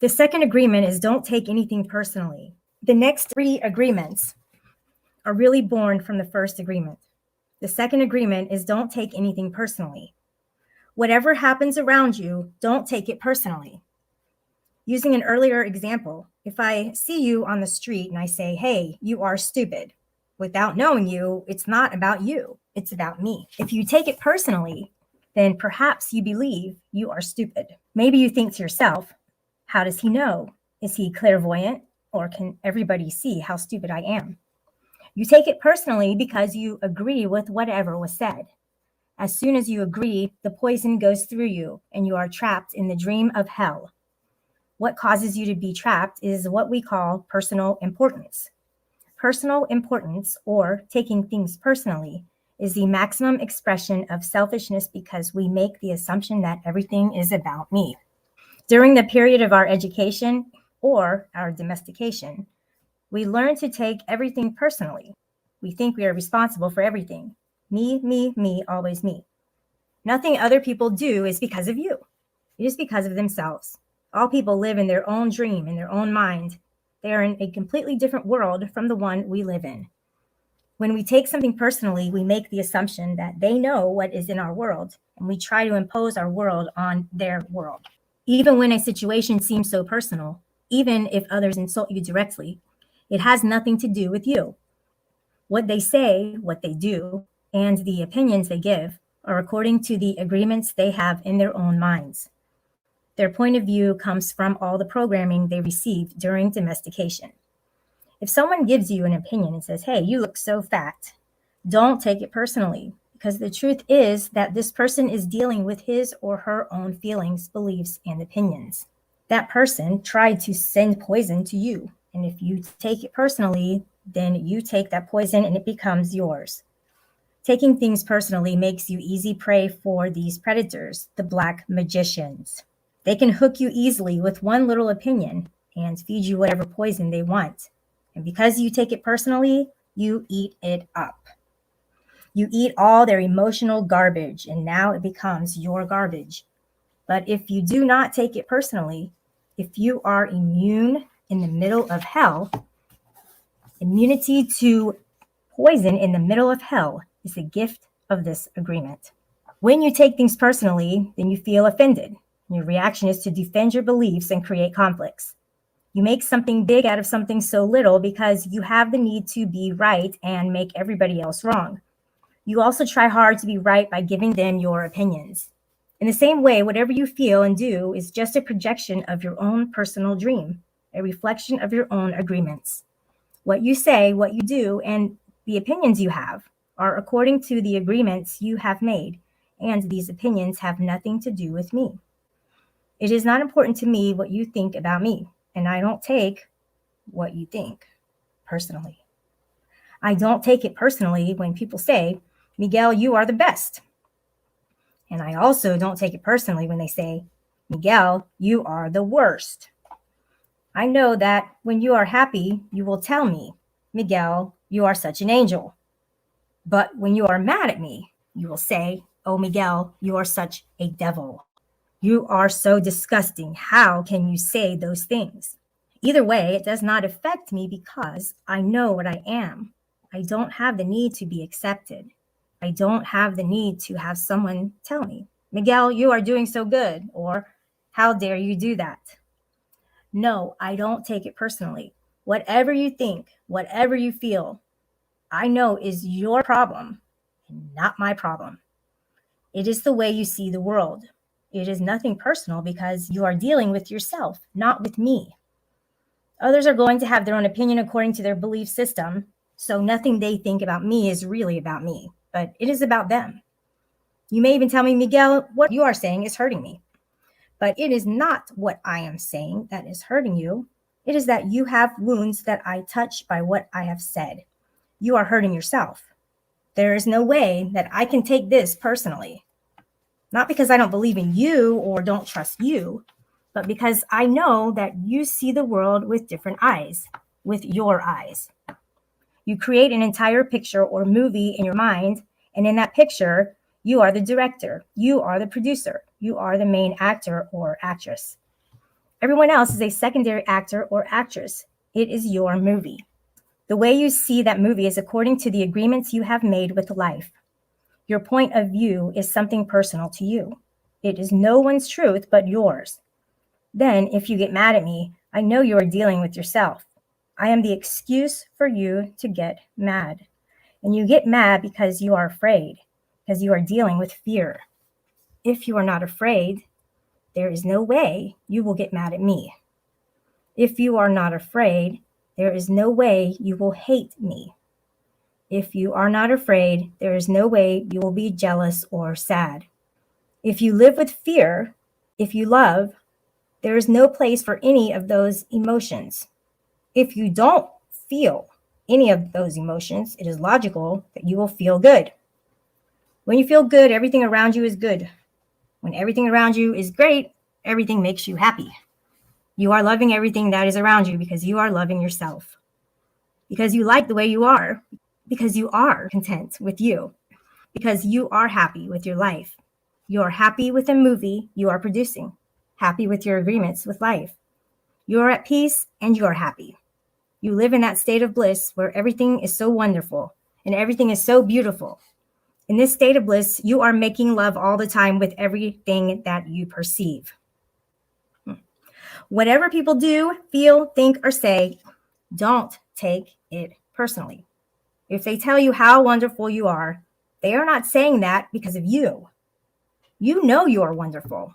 The second agreement is don't take anything personally. The next three agreements are really born from the first agreement. The second agreement is don't take anything personally. Whatever happens around you, don't take it personally. Using an earlier example, if I see you on the street and I say, hey, you are stupid, without knowing you, it's not about you, it's about me. If you take it personally, then perhaps you believe you are stupid. Maybe you think to yourself, how does he know? Is he clairvoyant, or can everybody see how stupid I am? You take it personally because you agree with whatever was said. As soon as you agree, the poison goes through you and you are trapped in the dream of hell. What causes you to be trapped is what we call personal importance. Personal importance, or taking things personally, is the maximum expression of selfishness because we make the assumption that everything is about me. During the period of our education or our domestication, we learn to take everything personally. We think we are responsible for everything. Me, always me. Nothing other people do is because of you. It is because of themselves. All people live in their own dream, in their own mind. They are in a completely different world from the one we live in. When we take something personally, we make the assumption that they know what is in our world, and we try to impose our world on their world. Even when a situation seems so personal, even if others insult you directly, it has nothing to do with you. What they say, what they do, and the opinions they give are according to the agreements they have in their own minds. Their point of view comes from all the programming they received during domestication. If someone gives you an opinion and says, hey, you look so fat, don't take it personally, because the truth is that this person is dealing with his or her own feelings, beliefs, and opinions. That person tried to send poison to you, and if you take it personally, then you take that poison and it becomes yours. Taking things personally makes you easy prey for these predators, the black magicians. They can hook you easily with one little opinion and feed you whatever poison they want. And because you take it personally, you eat it up. You eat all their emotional garbage, and now it becomes your garbage. But if you do not take it personally, if you are immune in the middle of hell, immunity to poison in the middle of hell is the gift of this agreement. When you take things personally, then you feel offended. Your reaction is to defend your beliefs and create conflicts. You make something big out of something so little because you have the need to be right and make everybody else wrong. You also try hard to be right by giving them your opinions. In the same way, whatever you feel and do is just a projection of your own personal dream, a reflection of your own agreements. What you say, what you do, and the opinions you have are according to the agreements you have made, and these opinions have nothing to do with me. It is not important to me what you think about me, and I don't take what you think personally. I don't take it personally when people say, Miguel, you are the best. And I also don't take it personally when they say, Miguel, you are the worst. I know that when you are happy, you will tell me, Miguel, you are such an angel. But when you are mad at me, you will say, oh, Miguel, you are such a devil. You are so disgusting. How can you say those things? Either way, it does not affect me because I know what I am. I don't have the need to be accepted. I don't have the need to have someone tell me, Miguel, you are doing so good, or how dare you do that? No, I don't take it personally. Whatever you think, whatever you feel, I know is your problem and not my problem. It is the way you see the world. It is nothing personal because you are dealing with yourself, not with me. Others are going to have their own opinion according to their belief system, so nothing they think about me is really about me, but it is about them. You may even tell me, Miguel, what you are saying is hurting me. But it is not what I am saying that is hurting you. It is that you have wounds that I touch by what I have said. You are hurting yourself. There is no way that I can take this personally. Not because I don't believe in you or don't trust you, but because I know that you see the world with different eyes, with your eyes. You create an entire picture or movie in your mind, and in that picture, you are the director, you are the producer, you are the main actor or actress. Everyone else is a secondary actor or actress. It is your movie. The way you see that movie is according to the agreements you have made with life. Your point of view is something personal to you. It is no one's truth but yours. Then, if you get mad at me, I know you are dealing with yourself. I am the excuse for you to get mad. And you get mad because you are afraid, because you are dealing with fear. If you are not afraid, there is no way you will get mad at me. If you are not afraid, there is no way you will hate me. If you are not afraid, there is no way you will be jealous or sad. If you live with fear, if you love, there is no place for any of those emotions. If you don't feel any of those emotions, it is logical that you will feel good. When you feel good, everything around you is good. When everything around you is great, everything makes you happy. You are loving everything that is around you because you are loving yourself. Because you like the way you are. Because you are content with you. Because you are happy with your life. You are happy with the movie you are producing. Happy with your agreements with life. You are at peace and you are happy. You live in that state of bliss where everything is so wonderful and everything is so beautiful. In this state of bliss, you are making love all the time with everything that you perceive. Whatever people do, feel, think, or say, don't take it personally. If they tell you how wonderful you are, they are not saying that because of you. You know you are wonderful.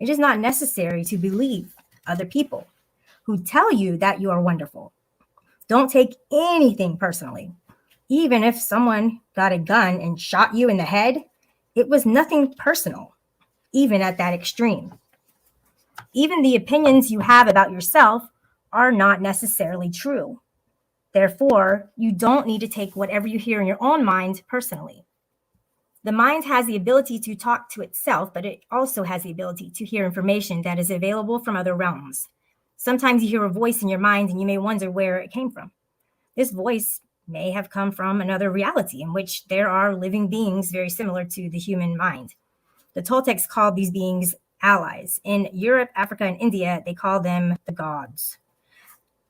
It is not necessary to believe other people who tell you that you are wonderful. Don't take anything personally. Even if someone got a gun and shot you in the head, it was nothing personal, even at that extreme. Even the opinions you have about yourself are not necessarily true. Therefore, you don't need to take whatever you hear in your own mind personally. The mind has the ability to talk to itself, but it also has the ability to hear information that is available from other realms. Sometimes you hear a voice in your mind and you may wonder where it came from. This voice may have come from another reality in which there are living beings very similar to the human mind. The Toltecs called these beings allies. In Europe, Africa, and India, they call them the gods.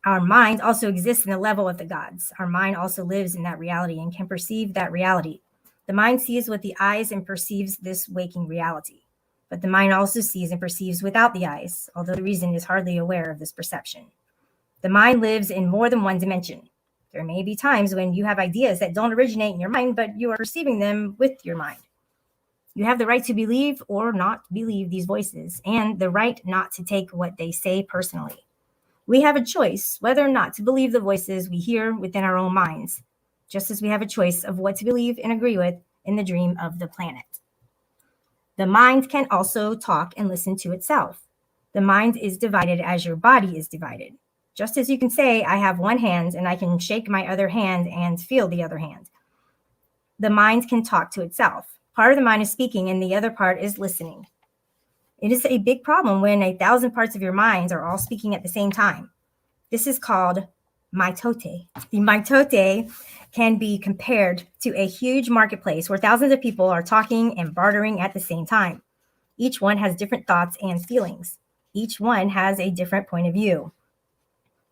Our mind also exists in the level of the gods. Our mind also lives in that reality and can perceive that reality. The mind sees with the eyes and perceives this waking reality. But the mind also sees and perceives without the eyes, although the reason is hardly aware of this perception. The mind lives in more than one dimension. There may be times when you have ideas that don't originate in your mind, but you are perceiving them with your mind. You have the right to believe or not believe these voices, and the right not to take what they say personally. We have a choice whether or not to believe the voices we hear within our own minds, just as we have a choice of what to believe and agree with in the dream of the planet. The mind can also talk and listen to itself. The mind is divided as your body is divided. Just as you can say, I have one hand and I can shake my other hand and feel the other hand. The mind can talk to itself. Part of the mind is speaking and the other part is listening. It is a big problem when 1,000 parts of your mind are all speaking at the same time. This is called mitote. The mitote can be compared to a huge marketplace where thousands of people are talking and bartering at the same time. Each one has different thoughts and feelings. Each one has a different point of view.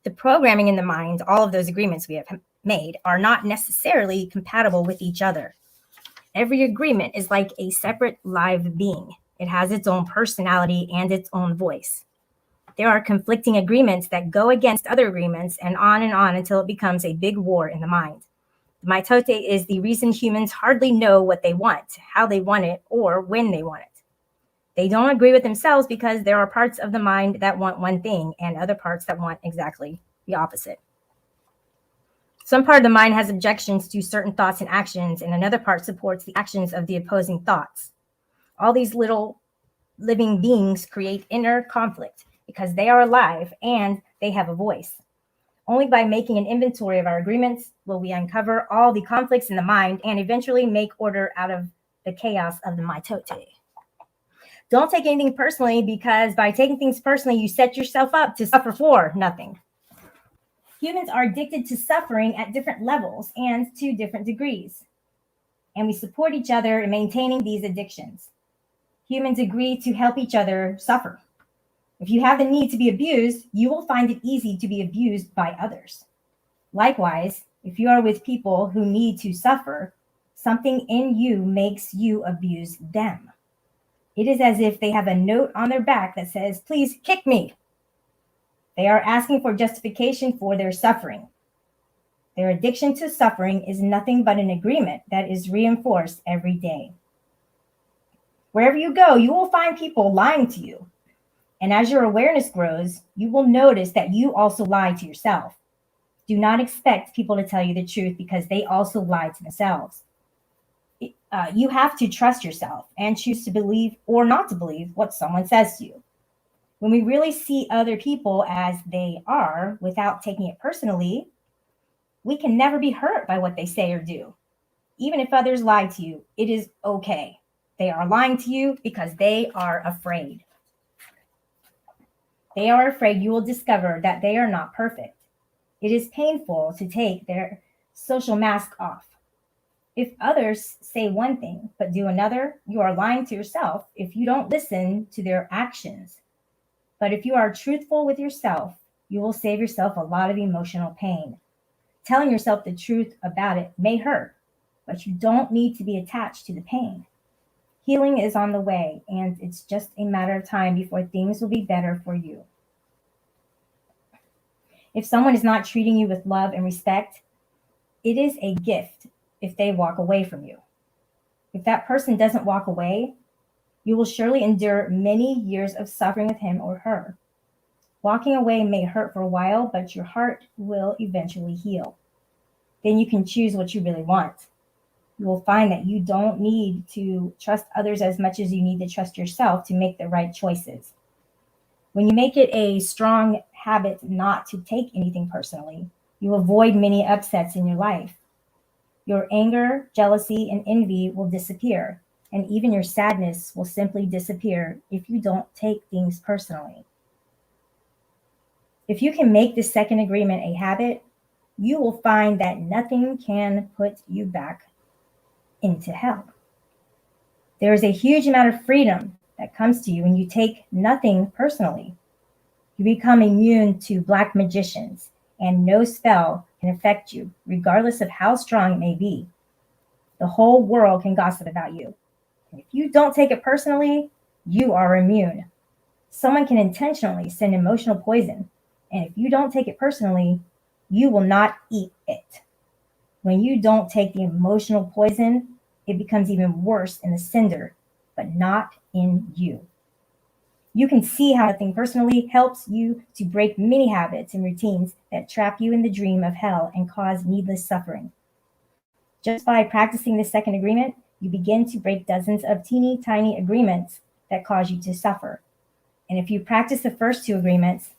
The programming in the mind, all of those agreements we have made, are not necessarily compatible with each other. Every agreement is like a separate live being. It has its own personality and its own voice. There are conflicting agreements that go against other agreements and on until it becomes a big war in the mind. The mitote is the reason humans hardly know what they want, how they want it, or when they want it. They don't agree with themselves because there are parts of the mind that want one thing and other parts that want exactly the opposite. Some part of the mind has objections to certain thoughts and actions, and another part supports the actions of the opposing thoughts. All these little living beings create inner conflict because they are alive and they have a voice. Only by making an inventory of our agreements will we uncover all the conflicts in the mind and eventually make order out of the chaos of the mitote. Don't take anything personally, because by taking things personally, you set yourself up to suffer for nothing. Humans are addicted to suffering at different levels and to different degrees, and we support each other in maintaining these addictions. Humans agree to help each other suffer. If you have the need to be abused, you will find it easy to be abused by others. Likewise, if you are with people who need to suffer, something in you makes you abuse them. It is as if they have a note on their back that says, "Please kick me." They are asking for justification for their suffering. Their addiction to suffering is nothing but an agreement that is reinforced every day. Wherever you go, you will find people lying to you. And as your awareness grows, you will notice that you also lie to yourself. Do not expect people to tell you the truth because they also lie to themselves. You have to trust yourself and choose to believe or not to believe what someone says to you. When we really see other people as they are without taking it personally, we can never be hurt by what they say or do. Even if others lie to you, it is okay. They are lying to you because they are afraid. They are afraid you will discover that they are not perfect. It is painful to take their social mask off. If others say one thing but do another, you are lying to yourself if you don't listen to their actions. But if you are truthful with yourself, you will save yourself a lot of emotional pain. Telling yourself the truth about it may hurt, but you don't need to be attached to the pain. Healing is on the way, and it's just a matter of time before things will be better for you. If someone is not treating you with love and respect, it is a gift if they walk away from you. If that person doesn't walk away, you will surely endure many years of suffering with him or her. Walking away may hurt for a while, but your heart will eventually heal. Then you can choose what you really want. You will find that you don't need to trust others as much as you need to trust yourself to make the right choices. When you make it a strong habit not to take anything personally, you avoid many upsets in your life. Your anger, jealousy, and envy will disappear, and even your sadness will simply disappear if you don't take things personally. If you can make this second agreement a habit, you will find that nothing can put you back into hell. There is a huge amount of freedom that comes to you when you take nothing personally. You become immune to black magicians, and no spell can affect you, regardless of how strong it may be. The whole world can gossip about you. And if you don't take it personally, you are immune. Someone can intentionally send emotional poison, and if you don't take it personally, you will not eat it. When you don't take the emotional poison, it becomes even worse in the sender, but not in you. You can see how nothing personally helps you to break many habits and routines that trap you in the dream of hell and cause needless suffering. Just by practicing this second agreement, you begin to break dozens of teeny tiny agreements that cause you to suffer. And if you practice the first two agreements,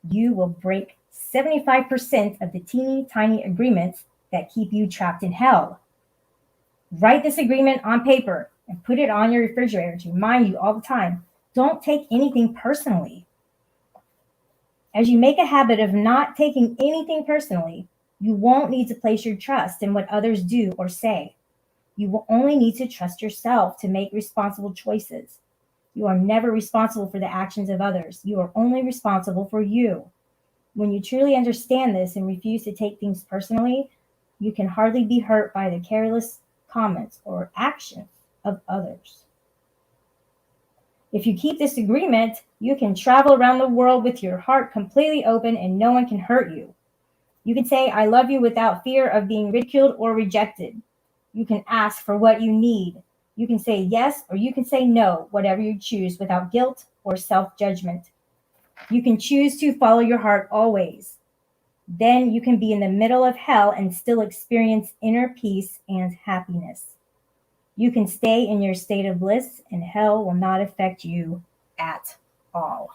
you will break 75% of the teeny tiny agreements that keep you trapped in hell. Write this agreement on paper and put it on your refrigerator to remind you all the time. Don't take anything personally. As you make a habit of not taking anything personally, you won't need to place your trust in what others do or say. You will only need to trust yourself to make responsible choices. You are never responsible for the actions of others. You are only responsible for you. When you truly understand this and refuse to take things personally, you can hardly be hurt by the careless comments or actions of others. If you keep this agreement, you can travel around the world with your heart completely open and no one can hurt you. You can say, "I love you" without fear of being ridiculed or rejected. You can ask for what you need. You can say yes or you can say no, whatever you choose, without guilt or self-judgment. You can choose to follow your heart always. Then you can be in the middle of hell and still experience inner peace and happiness. You can stay in your state of bliss and hell will not affect you at all.